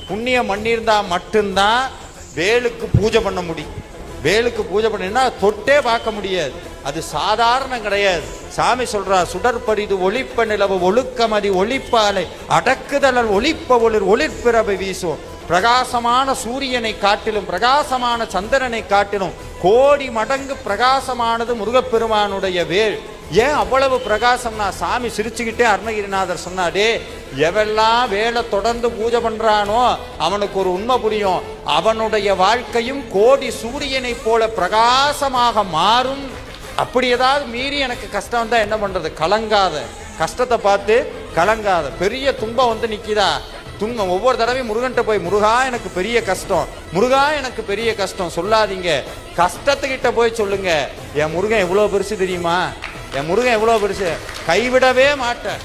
புண்ணியம் பண்ணியிருந்தா மட்டும்தான் வேலுக்கு பூஜை பண்ண முடியும். வேலுக்கு பூஜை பண்ணினா தொட்டே பார்க்க முடியாது, அது சாதாரணம் கிடையாது. சாமி சொல்றா, சுடற்பரிது ஒளிப்ப நிலவு ஒழுக்கமதி ஒளிப்பாலை அடக்குதலல் ஒளிப்ப ஒளிர் ஒளிர்பிறவை வீசும். பிரகாசமான சூரியனை காட்டிலும் பிரகாசமான சந்திரனை காட்டிலும் கோடி மடங்கு பிரகாசமானது முருகப்பெருமானுடைய வேல். ஏன் அவ்வளவு பிரகாசம்னா, சாமி சிரிச்சுக்கிட்டே அருணகிரிநாதர் சொன்னாடே, எவெல்லாம் வேலை தொடர்ந்து பூஜை பண்றானோ அவனுக்கு ஒரு உண்மை புரியும், அவனுடைய வாழ்க்கையும் கோடி சூரியனை போல பிரகாசமாக மாறும். அப்படி ஏதாவது மீறி எனக்கு கஷ்டம் வந்தா என்ன பண்றது, கலங்காத, கஷ்டத்தை பார்த்து கலங்காத. பெரிய துன்பம் வந்து நிக்குதா, துன்பம் ஒவ்வொரு தடவையும் முருகன்ட்ட போய், முருகா எனக்கு பெரிய கஷ்டம், முருகா எனக்கு பெரிய கஷ்டம் சொல்லாதீங்க, கஷ்டத்துக்கிட்ட போய் சொல்லுங்க, என் முருகன் எவ்வளவு பெருசு தெரியுமா, என் முருகன் எவ்வளவு பெருசு, கைவிடவே மாட்டேன்.